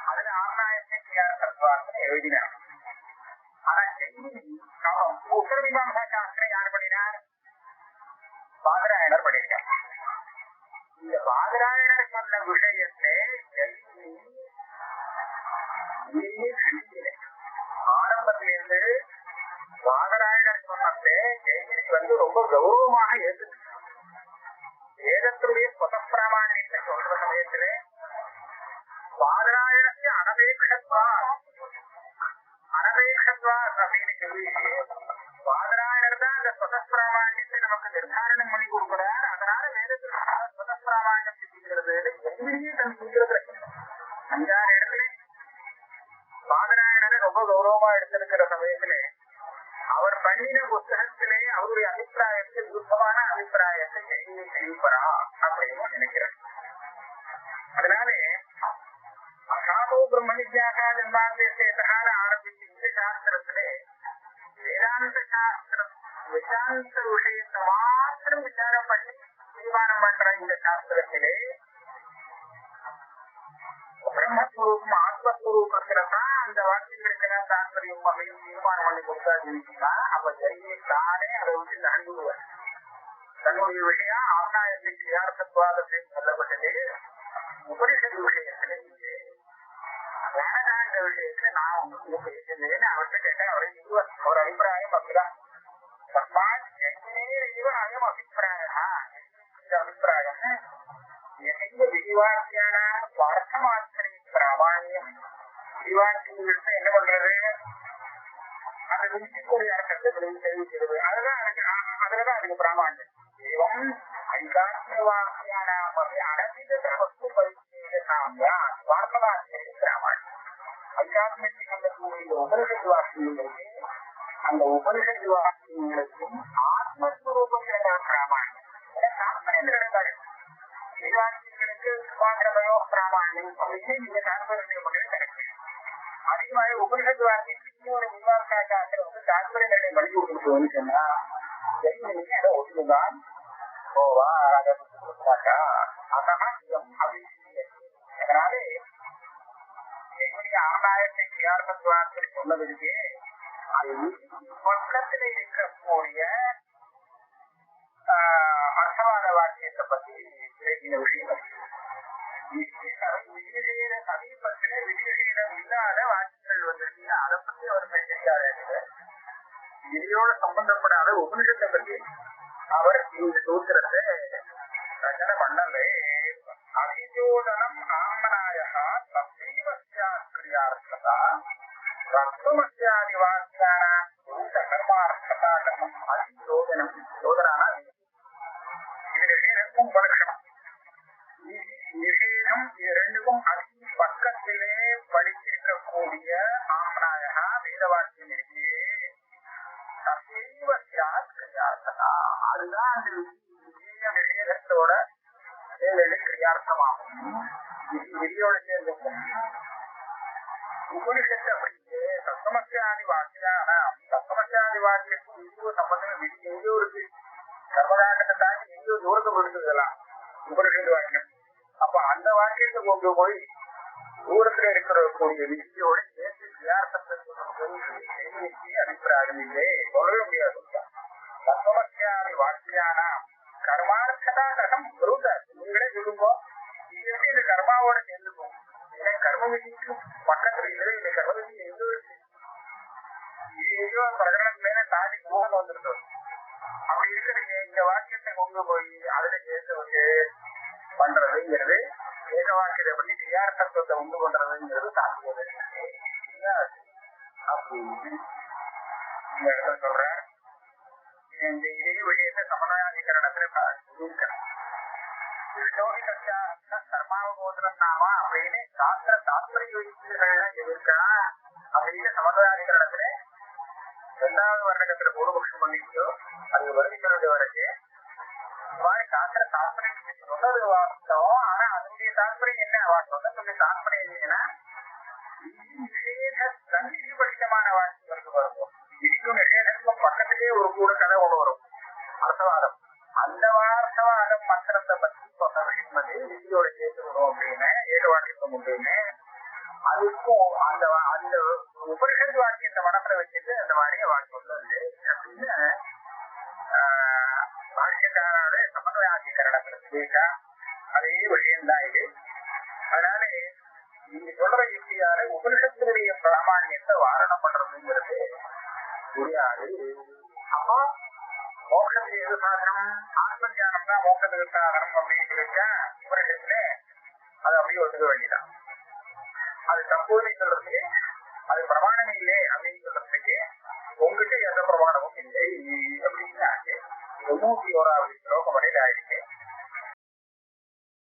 அதுல ஆம்நாயத்தை தத்துவார்த்தம் எழுதினார். ஆனா ஜெய்மினி உத்தர மீமாம்சா சாஸ்திரம் யார் பண்ணினார்? பாதராயணர் பண்ணியிருக்கார். இந்த பாதராயணர் சொன்ன விஷயத்தை ஆரம்பத்திலிருந்து பாதராயணர் சொன்னதை ஜெய்மினி ரொம்ப கௌரவமாக ஏற்றுச்சு. வேதத்தினுடைய ஸ்வதப்பிராமான்யத்தை சொல்ற சமயத்திலே பாதராயணத்தை அனபேட்சத்வா அப்படின்னு சொல்லி பாதராயணர் தான் அந்த ஸ்வதப்பிராமான்யத்தை நமக்கு நிர்தாரணம் பண்ணி கொடுக்கிறார். அதனால வேதத்தில் ஸ்வதப்பிராமான்யம் சித்திக்கிறது ஜெய்மினியே தன் சூத்திரத்துல 5-6 இடத்துல பாதராயணரை ரொம்ப கௌரவமா எடுத்திருக்கிற சமயத்திலே அவர் பண்ணின புத்தகத்திலே அவருடைய அபிப்பிராயத்தை விருப்பமான அபிப்பிராயத்தை ஜெய்மினி செய்யப்பறா அப்படின்னு நினைக்கிறார். அதனாலே அசாதோ பிரம்மணித்யாகா ஜன்மாந்தேசேதான ஆரம்பிச்சு இந்த சாஸ்திரத்திலே வேதாந்த சாஸ்திரம் வேதாந்த விஷயத்தை மாத்திரம் விசாரம் பண்ணி தீர்மானம் பண்ற இந்த சாஸ்திரத்திலே பிரம்மஸ்வரூபம் ஆத்மஸ்வரூபத்துலதான் அந்த வாக்கியங்களுக்கெல்லாம் தாற்பயம் அப்படின்னு தீர்மானம் பண்ணி கொடுத்தா அப்ப ஜெய்மினி தானே அதை விட்டு நன்குடுவார். தன்னுடைய விஷயம் ஆம்நாயத்தை கிரியார்த்தத்வாதத்தில் சொல்லப்பட்டது. உபனிஷத் விஷயத்திலே வேணாண்ட விஷயத்துல நான் உங்களுக்கு பேசுறேன்னு அவர்கிட்ட கேட்டேன். அவர் அபிப்பிராயம் அப்படிதான். தஸ்மாத் ஜெய்மினேரேவ அயம் அபிப்பிராயா, இந்த அபிப்பிராயம் விரிவாக்கியான ஸ்வார்த்தமாத்திரை பிராமான்யம். விரிவாக்கியங்களுக்கு என்ன பண்றது? அந்த விதிக்கூடிய அர்த்தத்தை தெரிவிக்கிறது. அதுலதான் அதுக்கு பிராமான்யம். ஏவம் ஐகாத்மவாக்கியானாம் அனதிகத வஸ்து பரிச்சேதா ஸ்வார்த்தமாத்திரை பிராமான்யம். ஐகாத்மத்தை சொல்லக்கூடிய உபனிஷத் வாக்கியங்களுக்கு அந்த உபனிஷத் வாக்கியங்களுக்கும் ஆத்மஸ்வரூபத்தை பிராமான்யம் தாற்பயம். விவாக்கியங்களுக்கு சுபாகிரமயோ பிராமான்யம் அப்படின்னு நீங்க தாற்பயம் பண்ணி கிடைக்கும். அதே மாதிரி உபனிஷத் வாக்கியத்துக்கு இன்னொரு மீமாம்சா சாஸ்திரம் தாற்பய நிலையை வழி கொடுத்துருக்கோம்னு சொன்னா ஜெய்மினிக்கு அதை ஒத்துதான் போவா அதை கொடுத்தாக்கா அசகாசியம் அப்படின்னு. அதனாலே ஜெய்மினி ஆம்நாயத்தை கிரியார்த்தத்வாதத்தில் சொன்னதற்கு அது பக்கத்துல இருக்கக்கூடிய அர்த்தவாத வாக்கியத்தை பத்தி பேசின விஷயம். சமீபத்துல விதிவிஷேதம் இல்லாத வாக்கியங்கள் வந்திருக்கு. அதை பத்தி அவர் பேசியிருக்காரு. இதையோட சம்பந்தப்படாத உபனிஷத்தை பத்தி அவர் இந்த சூத்திரத்தை ரச்சனை பண்ணலே. அபிஜோதனம் ஆமனாயா தீவஸ்யார்த்ததா ரத்வமஸ்யாதி வாக்கியான கர்மார்த்ததா அதிஜோதனம். ஜோதனானா இது நிஷேதத்தும் உபலட்சணம். நிஷேதம் இது ரெண்டுக்கும் அதி பக்கத்திலே படிச்சிருக்கக்கூடிய ஆம்நாயா வேதவாக்கியம் இருக்கு. அதுதான் அந்த விஜய நிஷேதத்தோட சேர்ந்து கிரியார்த்தமாகும். விதியோட சேர்ந்துக்கும் உபனிஷத்து அப்படியே தத்துவமஸ்யாதி வாக்கியான தத்துவமஸ்யாதி வாக்கியத்துக்கும் விதியோ சம்பந்தம் விதி எங்கேயோ இருக்கு. கர்மகாண்டத்தை தாண்டி எங்கேயோ தூரத்தை கொடுத்துக்கலாம் உபனிஷத்து வாக்கியம். அப்ப அந்த வாக்கியத்தை கொண்டு போய் தூரத்துல இருக்கிற கூடிய விதியோட சேர்த்து கிரியார்த்தத்தை அபிப்பிராயம் இல்லை, சொல்லவே முடியாது. தத்துவமஸ்யாதி வாக்கியான கர்மார்த்ததா கதம் குருத நீங்களே சொல்லுங்க. இது எப்படி இந்த கர்மாவோட சேர்ந்துக்கும்? ஏன்னா கர்ம விதிக்கு பக்கத்துல இல்லவே இல்லை. கர்ம விதி எங்கோ இருக்கு. இது எங்கோ பிரகடனத்து மேல தாண்டி போகணும் வந்துருக்கோம். அப்படி இருக்கிறீங்க இந்த வாக்கியத்தை கொண்டு போய் அதுல சேர்த்து வச்சு பண்றதுங்கிறது ஏக வாக்கியத்தை பத்தி கிரியார்த்தத்தை உண்டு பண்றதுங்கிறது சாத்தியது அப்படின்னு இந்த இடத்துல சொல்ற. இதே விஷயத்தை சமன்வயாதிகரணத்துல சொல்லியிருக்கிறேன். விஷ்ணோகிதா கர்மாவபோதனம் நாமா அப்படின்னு சாஸ்திர தாத்பரிய யுக்திகள்லாம் எதிர்க்கா அப்படின்னு சமதாதிகரணத்துல இரண்டாவது வருடத்துல பூர்வபக்ஷம் பண்ணிட்டு அது வருகிற வரைக்கும் சாஸ்திர தாத்பரியம் சொன்னது வாஸ்தவம். ஆனா அதனுடைய தாத்பரியம் என்ன, அவ சொன்னதுடைய தாத்பரியம் என்னன்னா நிஷேதமான வாக்கியங்களுக்கு வரும். இதுக்கும் நிஷேதத்துக்கும் பக்கத்திலே ஒரு கூட கதை ஒண்ணு வரும், அர்த்தவாதம். அந்த அர்த்தவாதம் மந்திரத்தை பத்தி சொன்ன விஷயம் அது விதியோட சேர்த்துக்கணும் அப்படின்னு ஏழு வாக்கியம் உண்டுன்னு அதுக்கும் அந்த அந்த உபனிஷத் வாக்கியத்தை மனசுல வச்சுட்டு அந்த மாதிரியே வாக்கியம் இல்லை அப்படின்னு பாஷ்யக்காரோட சமன்வயாதிகரணத்துல சொல்லிட்டா அதே விஷயம்தான் இது. அதனால நீங்க சொல்ற யுக்தியால உபனிஷத்தினுடைய பிராமான்யத்தை வாரணம் பண்றதுங்கிறது முடியாது. அப்போ மோட்சத்துக்கு எது சாதனம், ஆத்ம தியானம் தான் மோட்சத்துக்கு சாதனம் அப்படின்னு சொல்லிட்டா உபனிஷத்துல அது அப்படியே ஒத்துக்க வேண்டியதான். அது தப்புன்னு சொல்றதுக்கு அது பிரமாணம் இல்லை அப்படின்னு சொல்றதுக்கு உங்ககிட்ட எந்த பிரமாணமும் இல்லை அப்படின்னு 91வது ஸ்லோகம் வரையில ஆயிடுச்சு.